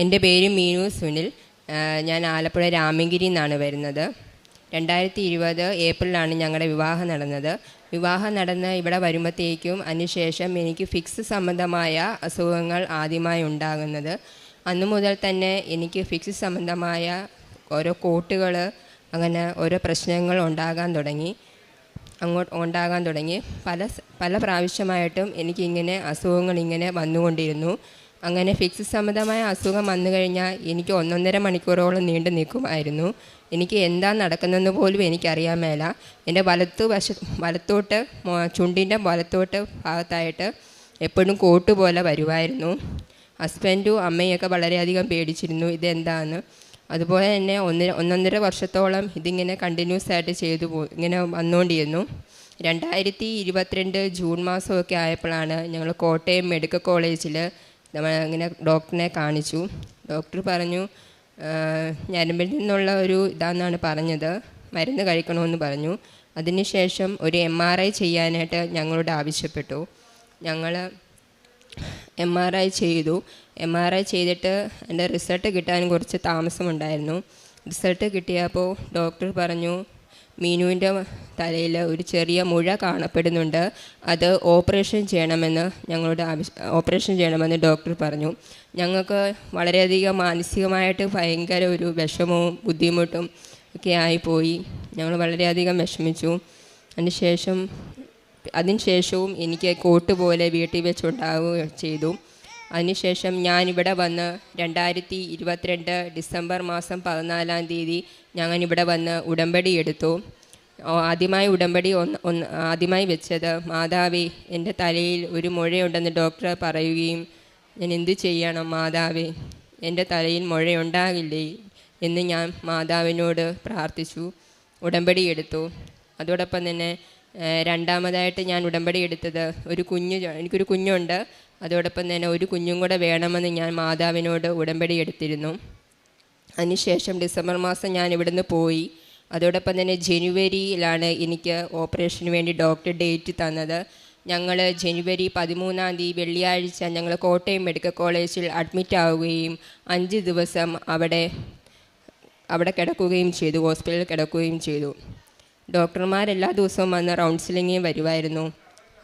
എൻ്റെ പേര് മീനു സുനിൽ. ഞാൻ ആലപ്പുഴ രാമങ്കിരിയിൽ നിന്നാണ് വരുന്നത്. 2020 ഏപ്രിലാണ് ഞങ്ങളുടെ വിവാഹം നടന്നത്. വിവാഹം നടന്ന് ഇവിടെ വരുമ്പോഴത്തേക്കും അതിനുശേഷം എനിക്ക് ഫിക്സ് സംബന്ധമായ അസുഖങ്ങൾ ആദ്യമായി ഉണ്ടാകുന്നത്. അന്നു മുതൽ തന്നെ എനിക്ക് ഫിക്സ് സംബന്ധമായ ഓരോ കോട്ടുകൾ, അങ്ങനെ ഓരോ പ്രശ്നങ്ങൾ ഉണ്ടാകാൻ തുടങ്ങി. പല പ്രാവശ്യമായിട്ടും എനിക്കിങ്ങനെ അസുഖങ്ങൾ ഇങ്ങനെ വന്നുകൊണ്ടിരുന്നു. അങ്ങനെ ഫിക്സ് സംബന്ധമായ അസുഖം വന്നു കഴിഞ്ഞാൽ എനിക്ക് 1.5 മണിക്കൂറോളം നീണ്ടു നിൽക്കുമായിരുന്നു. എനിക്ക് എന്താ നടക്കുന്നതെന്ന് പോലും എനിക്കറിയാൻ മേല. എൻ്റെ വലത്തോട്ട് ചുണ്ടിൻ്റെ വലത്തോട്ട് ഭാഗത്തായിട്ട് എപ്പോഴും കോട്ട് പോലെ വരുമായിരുന്നു. ഹസ്ബൻഡും അമ്മയൊക്കെ വളരെയധികം പേടിച്ചിരുന്നു ഇതെന്താണെന്ന്. അതുപോലെ തന്നെ 1.5 വർഷത്തോളം ഇതിങ്ങനെ കണ്ടിന്യൂസ് ആയിട്ട് ഇങ്ങനെ വന്നുകൊണ്ടിരുന്നു. 2022 ജൂൺ മാസമൊക്കെ ആയപ്പോഴാണ് ഞങ്ങൾ കോട്ടയം മെഡിക്കൽ കോളേജിൽ ഇങ്ങനെ ഡോക്ടറിനെ കാണിച്ചു. ഡോക്ടർ പറഞ്ഞു ഞരമ്പിൽ നിന്നുള്ള ഒരു ഇതാണെന്നാണ് പറഞ്ഞത്, മരുന്ന് കഴിക്കണമെന്ന് പറഞ്ഞു. അതിനുശേഷം ഒരു MRI ചെയ്യാനായിട്ട് ഞങ്ങളോട് ആവശ്യപ്പെട്ടു. ഞങ്ങൾ MRI ചെയ്തു. MRI ചെയ്തിട്ട് എൻ്റെ റിസൾട്ട് കിട്ടാൻ കുറച്ച് താമസമുണ്ടായിരുന്നു. റിസൾട്ട് കിട്ടിയപ്പോൾ ഡോക്ടർ പറഞ്ഞു മീനുവിൻ്റെ തലയിൽ ഒരു ചെറിയ മുഴ കാണപ്പെടുന്നുണ്ട്, അത് ഓപ്പറേഷൻ ചെയ്യണമെന്ന് ഡോക്ടർ പറഞ്ഞു. ഞങ്ങൾക്ക് വളരെയധികം മാനസികമായിട്ട് ഭയങ്കര ഒരു വിഷമവും ബുദ്ധിമുട്ടും ഒക്കെ ആയിപ്പോയി. ഞങ്ങൾ വളരെയധികം വിഷമിച്ചു. അതിനുശേഷവും എനിക്ക് കോട്ട് പോലെ വീട്ടിൽ വെച്ചുണ്ടാവുകയും ചെയ്തു. അതിനുശേഷം ഞാനിവിടെ വന്ന് 2022 ഡിസംബർ മാസം 14-ാം തീയതി ഞാനിവിടെ വന്ന് ഉടമ്പടി എടുത്തു. ആദ്യമായി വെച്ചത് മാതാവേ, എൻ്റെ തലയിൽ ഒരു മുഴയുണ്ടെന്ന് ഡോക്ടർ പറയുകയും ഞാൻ എന്ത് ചെയ്യണം മാതാവേ, എൻ്റെ തലയിൽ മുഴയുണ്ടാകില്ലേ എന്ന് ഞാൻ മാതാവിനോട് പ്രാർത്ഥിച്ചു. ഉടമ്പടി എടുത്തു. അതോടൊപ്പം തന്നെ രണ്ടാമതായിട്ട് ഞാൻ ഉടമ്പടി എടുത്തത് എനിക്കൊരു കുഞ്ഞുണ്ട്. അതോടൊപ്പം തന്നെ ഒരു കുഞ്ഞും കൂടെ വേണമെന്ന് ഞാൻ മാതാവിനോട് ഉടമ്പടി എടുത്തിരുന്നു. അതിനുശേഷം ഡിസംബർ മാസം ഞാൻ ഇവിടുന്ന് പോയി. അതോടൊപ്പം തന്നെ ജനുവരിയിലാണ് എനിക്ക് ഓപ്പറേഷന് വേണ്ടി ഡോക്ടർ ഡേറ്റ് തന്നത്. ഞങ്ങൾ ജനുവരി 13-ാം തീയതി വെള്ളിയാഴ്ച ഞങ്ങൾ കോട്ടയം മെഡിക്കൽ കോളേജിൽ അഡ്മിറ്റ് ആവുകയും 5 ദിവസം അവിടെ കിടക്കുകയും ചെയ്തു, ഹോസ്പിറ്റലിൽ കിടക്കുകയും ചെയ്തു. ഡോക്ടർമാരെല്ലാ ദിവസവും വന്ന് കൗൺസിലിങ്ങിന് വരുമായിരുന്നു.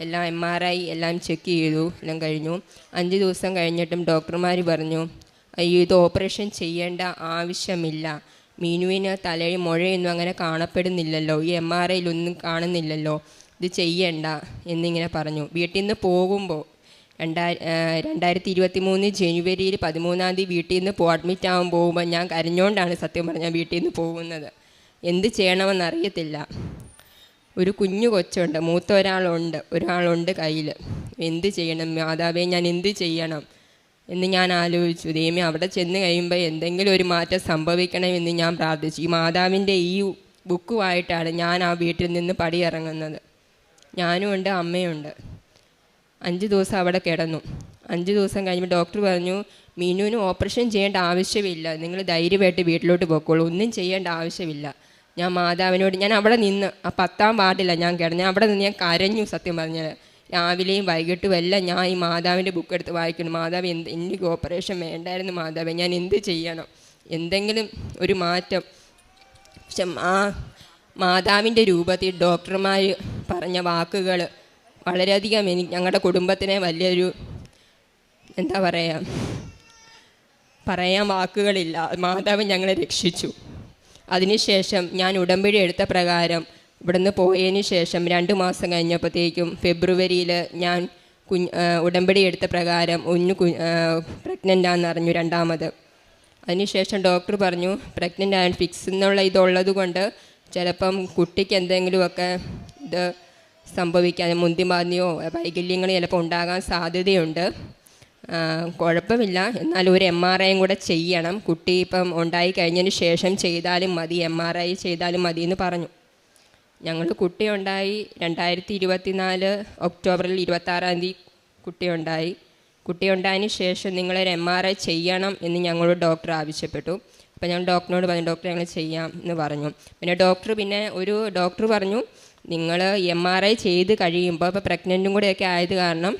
എല്ലാം MRI എല്ലാം ചെക്ക് ചെയ്തു, എല്ലാം കഴിഞ്ഞു. 5 ദിവസം കഴിഞ്ഞിട്ടും ഡോക്ടർമാർ പറഞ്ഞു ഇത് ഓപ്പറേഷൻ ചെയ്യേണ്ട ആവശ്യമില്ല, മീനുവിന് തലയിൽ മുഴയൊന്നും അങ്ങനെ കാണപ്പെടുന്നില്ലല്ലോ, ഈ MRIയിലൊന്നും കാണുന്നില്ലല്ലോ, ഇത് ചെയ്യണ്ട എന്നിങ്ങനെ പറഞ്ഞു. വീട്ടിൽ നിന്ന് പോകുമ്പോൾ 2023 ജനുവരിയിൽ 13-ാം തീയതി വീട്ടിൽ നിന്ന് അഡ്മിറ്റ് ആവാൻ പോകുമ്പോൾ ഞാൻ കരഞ്ഞുകൊണ്ടാണ് സത്യം പറഞ്ഞാൽ വീട്ടിൽ നിന്ന് പോകുന്നത്. എന്ത് ചെയ്യണമെന്നറിയത്തില്ല. ഒരു കുഞ്ഞു കൊച്ചുണ്ട്, മൂത്ത ഒരാളുണ്ട് കയ്യിൽ. എന്ത് ചെയ്യണം മാതാവേ, ഞാൻ എന്ത് ചെയ്യണം എന്ന് ഞാൻ ആലോചിച്ചു. ദൈവമേ, അവിടെ ചെന്ന് കഴിയുമ്പോൾ എന്തെങ്കിലും ഒരു മാറ്റം സംഭവിക്കണമെന്ന് ഞാൻ പ്രാർത്ഥിച്ചു. ഈ മാതാവിൻ്റെ ഈ ബുക്കുമായിട്ടാണ് ഞാൻ ആ വീട്ടിൽ നിന്ന് പടിയിറങ്ങുന്നത്. ഞാനും ഉണ്ട്, അമ്മയുണ്ട്. 5 ദിവസം അവിടെ കിടന്നു. 5 ദിവസം കഴിയുമ്പോൾ ഡോക്ടർ പറഞ്ഞു മീനുവിന് ഓപ്പറേഷൻ ചെയ്യേണ്ട ആവശ്യമില്ല, നിങ്ങൾ ധൈര്യമായിട്ട് വീട്ടിലോട്ട് പോയിക്കോളൂ, ഒന്നും ചെയ്യേണ്ട ആവശ്യമില്ല. ഞാൻ മാതാവിനോട് അവിടെ നിന്ന് ആ 10-ാം വാർഡിലാണ് ഞാൻ കിടന്നു. അവിടെ നിന്ന് ഞാൻ കരഞ്ഞു സത്യം പറഞ്ഞാൽ. രാവിലെയും വൈകിട്ടും എല്ലാം ഞാൻ ഈ മാതാവിൻ്റെ ബുക്ക് എടുത്ത് വായിക്കണം. മാതാവ് എനിക്ക് ഓപ്പറേഷൻ വേണ്ടായിരുന്നു മാതാവേ, ഞാൻ എന്ത് ചെയ്യണം, എന്തെങ്കിലും ഒരു മാറ്റം. പക്ഷെ ആ മാതാവിൻ്റെ രൂപത്തിൽ ഡോക്ടർമാർ പറഞ്ഞ വാക്കുകൾ വളരെയധികം ഞങ്ങളുടെ കുടുംബത്തിനെ വലിയൊരു പറയാൻ വാക്കുകളില്ല. മാതാവ് ഞങ്ങളെ രക്ഷിച്ചു. അതിനുശേഷം ഞാൻ ഉടമ്പടി എടുത്ത പ്രകാരം ഇവിടുന്ന് പോയതിന് ശേഷം 2 മാസം കഴിഞ്ഞപ്പോഴത്തേക്കും ഫെബ്രുവരിയിൽ ഞാൻ ഉടമ്പടി എടുത്ത പ്രകാരം പ്രഗ്നൻ്റാണെന്ന് അറിഞ്ഞു, 2ാമത്. അതിനുശേഷം ഡോക്ടർ പറഞ്ഞു പ്രഗ്നൻ്റ് ആൻഡ് ഫിക്സ് എന്നുള്ള ഇതുള്ളത് കൊണ്ട് ചിലപ്പം കുട്ടിക്ക് എന്തെങ്കിലുമൊക്കെ ഇത് സംഭവിക്കാൻ, മുന്തിമാന്യോ വൈകല്യങ്ങൾ ചിലപ്പോൾ ഉണ്ടാകാൻ സാധ്യതയുണ്ട്, കുഴപ്പമില്ല, എന്നാലും ഒരു MRI കൂടെ ചെയ്യണം, കുട്ടി ഇപ്പം ഉണ്ടായി കഴിഞ്ഞതിന് ശേഷം ചെയ്താലും മതി, MRI ചെയ്താലും മതി എന്ന് പറഞ്ഞു. ഞങ്ങൾ കുട്ടി ഉണ്ടായി 2024 ഒക്ടോബറിൽ 26-ാം തീയതി കുട്ടി ഉണ്ടായതിന് ശേഷം നിങ്ങളൊരു MRI ചെയ്യണം എന്ന് ഞങ്ങളോട് ഡോക്ടർ ആവശ്യപ്പെട്ടു. അപ്പോൾ ഞങ്ങൾ ഡോക്ടറിനോട് പറഞ്ഞു ഡോക്ടർ ഞങ്ങൾ ചെയ്യാം എന്ന് പറഞ്ഞു. പിന്നെ ഡോക്ടർ പറഞ്ഞു നിങ്ങൾ MRI ചെയ്ത് കഴിയുമ്പോൾ ഇപ്പോൾ പ്രഗ്നൻറ്റും കൂടെയൊക്കെ ആയത് കാരണം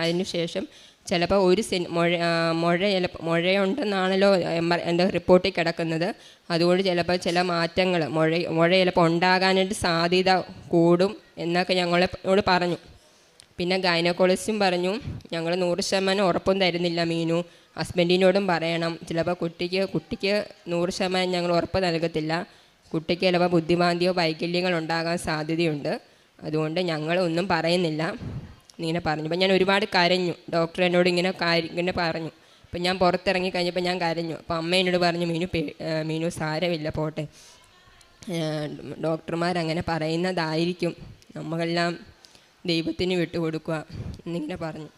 അതിന് ശേഷം ചിലപ്പോൾ ഒരു മുഴയുണ്ടെന്നാണല്ലോ എൻ്റെ റിപ്പോർട്ടിൽ കിടക്കുന്നത്. അതുകൊണ്ട് ചിലപ്പോൾ ചില മാറ്റങ്ങൾ മുഴ ചിലപ്പോൾ ഉണ്ടാകാനായിട്ട് സാധ്യത കൂടും എന്നൊക്കെ ഞങ്ങളോട് പറഞ്ഞു. പിന്നെ ഗൈനക്കോളജിസ്റ്റും പറഞ്ഞു, ഞങ്ങൾ 100% ഉറപ്പും തരുന്നില്ല മീനു, ഹസ്ബൻഡിനോടും പറയണം, ചിലപ്പോൾ കുട്ടിക്ക് 100% ഞങ്ങൾ ഉറപ്പ് നൽകത്തില്ല, കുട്ടിക്ക് ചിലപ്പോൾ ബുദ്ധിമാന്ദ്യമോ വൈകല്യങ്ങൾ ഉണ്ടാകാൻ സാധ്യതയുണ്ട്, അതുകൊണ്ട് ഞങ്ങൾ ഒന്നും പറയുന്നില്ല ഇങ്ങനെ പറഞ്ഞു. അപ്പം ഞാൻ ഒരുപാട് കരഞ്ഞു. ഡോക്ടർ എന്നോട് ഇങ്ങനെ പറഞ്ഞു. അപ്പം ഞാൻ പുറത്തിറങ്ങി കഴിഞ്ഞപ്പോൾ ഞാൻ കരഞ്ഞു. അപ്പോൾ അമ്മ എന്നോട് പറഞ്ഞു, മീനു സാരമില്ല, പോട്ടെ, ഡോക്ടർമാരങ്ങനെ പറയുന്നതായിരിക്കും, നമ്മളെല്ലാം ദൈവത്തിന് വിട്ടുകൊടുക്കുക എന്നിങ്ങനെ പറഞ്ഞു.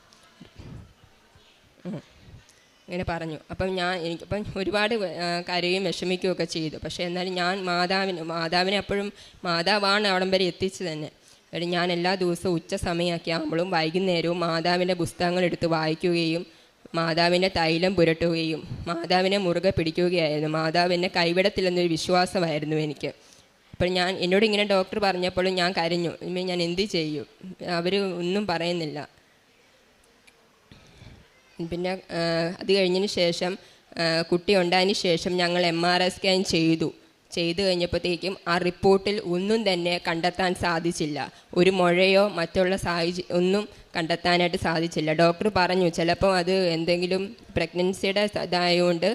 അപ്പം എനിക്കിപ്പം ഒരുപാട് കരയും വിഷമിക്കുകയൊക്കെ ചെയ്തു. പക്ഷേ എന്നാലും ഞാൻ മാതാവിനെ അപ്പോഴും മാതാവാണ് അവിടം വരെ എത്തിച്ചു തന്നെ. ഞാൻ എല്ലാ ദിവസവും ഉച്ച സമയമൊക്കെ ആകുമ്പോഴും വൈകുന്നേരവും മാതാവിൻ്റെ പുസ്തകങ്ങൾ എടുത്ത് വായിക്കുകയും മാതാവിൻ്റെ തൈലം പുരട്ടുകയും മാതാവിനെ മുറുകെ പിടിക്കുകയായിരുന്നു. മാതാവ് എന്നെ കൈവിടത്തില്ലെന്നൊരു വിശ്വാസമായിരുന്നു എനിക്ക്. അപ്പോൾ എന്നോട് ഇങ്ങനെ ഡോക്ടർ പറഞ്ഞപ്പോഴും ഞാൻ കരഞ്ഞു. ഞാൻ എന്ത് ചെയ്യും, അവർ ഒന്നും പറയുന്നില്ല. പിന്നെ അത് കഴിഞ്ഞതിന് ശേഷം കുട്ടി ഉണ്ടായതിന് ശേഷം ഞങ്ങൾ MRI സ്കാൻ ചെയ്തു കഴിഞ്ഞപ്പോഴത്തേക്കും ആ റിപ്പോർട്ടിൽ ഒന്നും തന്നെ കണ്ടെത്താൻ സാധിച്ചില്ല. ഒരു മുഴയോ മറ്റുള്ള ഒന്നും കണ്ടെത്താനായിട്ട് സാധിച്ചില്ല. ഡോക്ടർ പറഞ്ഞു, ചിലപ്പോൾ അത് എന്തെങ്കിലും പ്രഗ്നൻസിയുടെ ഇതായതുകൊണ്ട്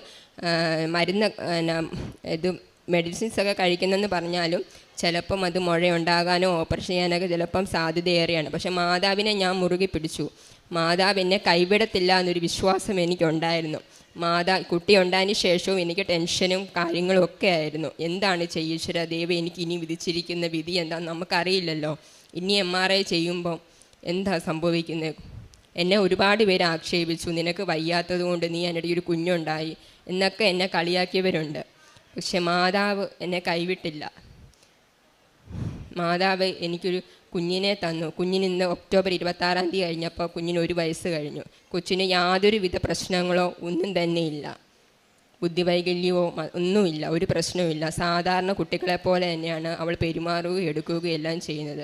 മെഡിസിൻസൊക്കെ കഴിക്കുന്നെന്ന് പറഞ്ഞാലും ചിലപ്പം അത് മുഴയുണ്ടാകാനോ ഓപ്പറേഷൻ ചെയ്യാനൊക്കെ ചിലപ്പം സാധ്യതയേറെയാണ്. പക്ഷേ മാതാവിനെ ഞാൻ മുറുകെ പിടിച്ചു. മാതാവ് എന്നെ കൈവിടത്തില്ല എന്നൊരു വിശ്വാസം എനിക്കുണ്ടായിരുന്നു. കുട്ടി ഉണ്ടായതിന് ശേഷവും എനിക്ക് ടെൻഷനും കാര്യങ്ങളും ഒക്കെ ആയിരുന്നു. എന്താണ് ഈശ്വര ദൈവം എനിക്ക് ഇനി വിധിച്ചിരിക്കുന്ന വിധി എന്താണെന്ന് നമുക്കറിയില്ലല്ലോ, ഇനി MRI ചെയ്യുമ്പോൾ എന്താ സംഭവിക്കുന്നത്. എന്നെ ഒരുപാട് പേര് ആക്ഷേപിച്ചു, നിനക്ക് വയ്യാത്തത് കൊണ്ട് നീ എൻ്റെ ഒരു കുഞ്ഞുണ്ടായി എന്നൊക്കെ എന്നെ കളിയാക്കിയവരുണ്ട്. പക്ഷെ മാതാവ് എന്നെ കൈവിട്ടില്ല. മാതാവ് എനിക്കൊരു കുഞ്ഞിനെ തന്നു. കുഞ്ഞിന് ഇന്ന് ഒക്ടോബർ 26 കഴിഞ്ഞപ്പോൾ കുഞ്ഞിന് 1 വയസ്സ് കഴിഞ്ഞു. കൊച്ചിന് യാതൊരുവിധ പ്രശ്നങ്ങളോ ഒന്നും തന്നെ ഇല്ല, ബുദ്ധിവൈകല്യമോ ഒന്നുമില്ല, ഒരു പ്രശ്നവുമില്ല. സാധാരണ കുട്ടികളെ പോലെ തന്നെയാണ് അവൾ പെരുമാറുകയും എടുക്കുകയും എല്ലാം ചെയ്യുന്നത്.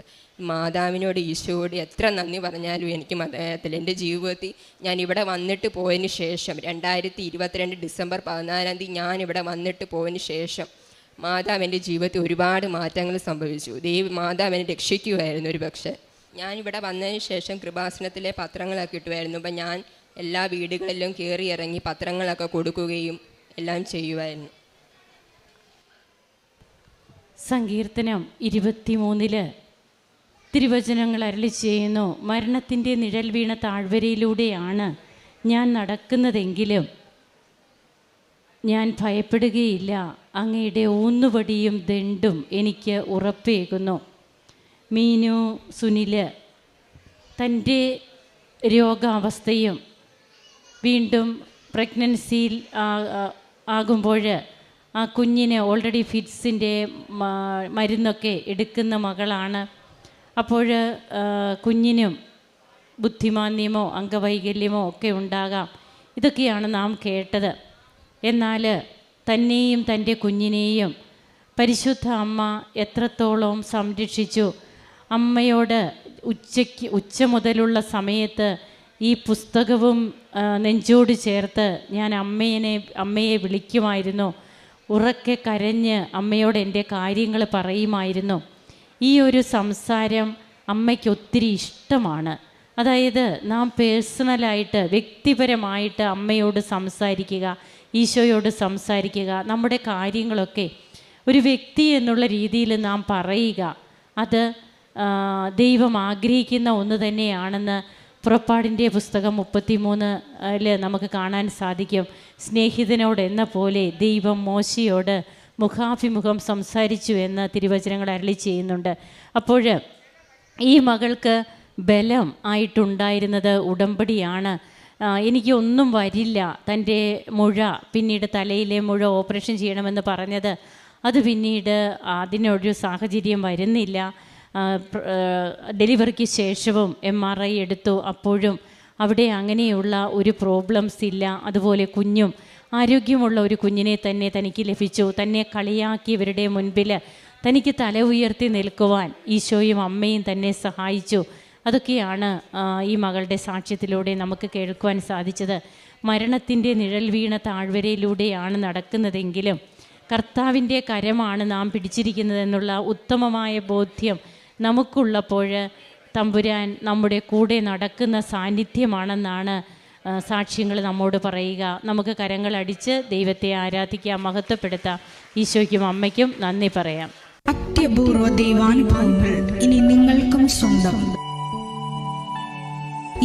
മാതാവിനോട് ഈശോയോട് എത്ര നന്ദി പറഞ്ഞാലും എനിക്ക് മതിയാകത്തില്ല. എൻ്റെ ജീവിതത്തിൽ ഞാൻ ഇവിടെ വന്നിട്ട് പോയതിന് ശേഷം 2022 ഡിസംബർ 14 ഞാനിവിടെ വന്നിട്ട് പോയതിന് ശേഷം മാതാവ് എൻ്റെ ജീവിതത്തിൽ ഒരുപാട് മാറ്റങ്ങൾ സംഭവിച്ചു. മാതാവ് എന്നെ രക്ഷിക്കുമായിരുന്നു. ഒരു പക്ഷേ ഞാനിവിടെ വന്നതിന് ശേഷം കൃപാസനത്തിലെ പത്രങ്ങളൊക്കെ കിട്ടുമായിരുന്നു. അപ്പം ഞാൻ എല്ലാ വീടുകളിലും കയറി ഇറങ്ങി പത്രങ്ങളൊക്കെ കൊടുക്കുകയും എല്ലാം ചെയ്യുമായിരുന്നു. സങ്കീർത്തനം 23 തിരുവചനങ്ങൾ അരുളി ചെയ്യുന്നു, മരണത്തിൻ്റെ നിഴൽ വീണ താഴ്വരയിലൂടെയാണ് ഞാൻ നടക്കുന്നതെങ്കിലും ഞാൻ ഭയപ്പെടുകയില്ല, അങ്ങയുടെ ഊന്നുവടിയും ദണ്ടും എനിക്ക് ഉറപ്പേകുന്നു. മീനു സുനിൽ തൻ്റെ രോഗാവസ്ഥയും വീണ്ടും പ്രഗ്നൻസിയിൽ ആകുമ്പോൾ ആ കുഞ്ഞിന് ഓൾറെഡി ഫിറ്റ്സിൻ്റെ മരുന്നൊക്കെ എടുക്കുന്ന മകളാണ്. അപ്പോൾ കുഞ്ഞിനും ബുദ്ധിമാന്ദ്യമോ അംഗവൈകല്യമോ ഒക്കെ ഉണ്ടാകാം. ഇതൊക്കെയാണ് നാം കേട്ടത്. എന്നാൽ തന്നെയും തൻ്റെ കുഞ്ഞിനെയും പരിശുദ്ധ അമ്മ എത്രത്തോളം സംരക്ഷിച്ചു. അമ്മയോട് ഉച്ച മുതലുള്ള സമയത്ത് ഈ പുസ്തകവും നെഞ്ചോട് ചേർത്ത് ഞാൻ അമ്മയെ വിളിക്കുമായിരുന്നു. ഉറക്കെ കരഞ്ഞ് അമ്മയോട് എൻ്റെ കാര്യങ്ങൾ പറയുമായിരുന്നു. ഈ ഒരു സംസാരം അമ്മയ്ക്ക് ഒത്തിരി ഇഷ്ടമാണ്. അതായത് നാം പേഴ്സണലായിട്ട് വ്യക്തിപരമായിട്ട് അമ്മയോട് സംസാരിക്കുക, ഈശോയോട് സംസാരിക്കുക, നമ്മുടെ കാര്യങ്ങളൊക്കെ ഒരു വ്യക്തി എന്നുള്ള രീതിയിൽ നാം പറയുക, അത് ദൈവം ആഗ്രഹിക്കുന്ന ഒന്ന് തന്നെയാണെന്ന് പുറപ്പാടിൻ്റെ പുസ്തകം 33 നമുക്ക് കാണാൻ സാധിക്കും. സ്നേഹിതനോട് എന്ന പോലെ ദൈവം മോശയോട് മുഖാഭിമുഖം സംസാരിച്ചു എന്ന് തിരുവചനങ്ങൾ അരുളി ചെയ്യുന്നുണ്ട്. അപ്പോൾ ഈ മകൾക്ക് ബലം ആയിട്ടുണ്ടായിരുന്നത് ഉടമ്പടിയാണ്. എനിക്കൊന്നും വരില്ല, തൻ്റെ മുഴ പിന്നീട് തലയിലെ മുഴ ഓപ്പറേഷൻ ചെയ്യണമെന്ന് പറഞ്ഞത്, അത് പിന്നീട് അതിനൊരു സാഹചര്യം വരുന്നില്ല. ഡെലിവറിക്ക് ശേഷവും MRI എടുത്തു, അപ്പോഴും അവിടെ അങ്ങനെയുള്ള ഒരു പ്രോബ്ലംസ് ഇല്ല. അതുപോലെ കുഞ്ഞും ആരോഗ്യമുള്ള ഒരു കുഞ്ഞിനെ തന്നെ തനിക്ക് ലഭിച്ചു. തന്നെ കളിയാക്കിയവരുടെ മുൻപിൽ തനിക്ക് തല ഉയർത്തി നിൽക്കുവാൻ ഈശോയും അമ്മയും തന്നെ സഹായിച്ചു. അതൊക്കെയാണ് ഈ മകളുടെ സാക്ഷ്യത്തിലൂടെ നമുക്ക് കേൾക്കുവാൻ സാധിച്ചത്. മരണത്തിൻ്റെ നിഴൽ വീണ താഴ്വരയിലൂടെയാണ് നടക്കുന്നതെങ്കിലും കർത്താവിൻ്റെ കരമാണ് നാം പിടിച്ചിരിക്കുന്നതെന്നുള്ള ഉത്തമമായ ബോധ്യം നമുക്കുള്ളപ്പോൾ തമ്പുരാൻ നമ്മുടെ കൂടെ നടക്കുന്ന സാന്നിധ്യമാണെന്നാണ് സാക്ഷ്യങ്ങൾ നമ്മോട് പറയുക. നമുക്ക് കരങ്ങളടിച്ച് ദൈവത്തെ ആരാധിക്കാം, മഹത്വപ്പെടുത്താം. ഈശോയ്ക്കും അമ്മയ്ക്കും നന്ദി പറയാം. അത്യപൂർവ ദൈവാനുഭവങ്ങൾ ഇനി നിങ്ങൾക്കും സ്വന്തം.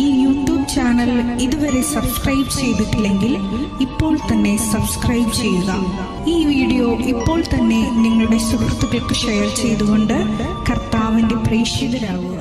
ഈ യൂട്യൂബ് ചാനൽ ഇതുവരെ സബ്സ്ക്രൈബ് ചെയ്തിട്ടില്ലെങ്കിൽ ഇപ്പോൾ തന്നെ സബ്സ്ക്രൈബ് ചെയ്യുക. ഈ വീഡിയോ ഇപ്പോൾ തന്നെ നിങ്ങളുടെ സുഹൃത്തുക്കൾക്ക് ഷെയർ ചെയ്തുകൊണ്ട് കർത്താവിൻ്റെ പ്രേക്ഷിതരാകുക.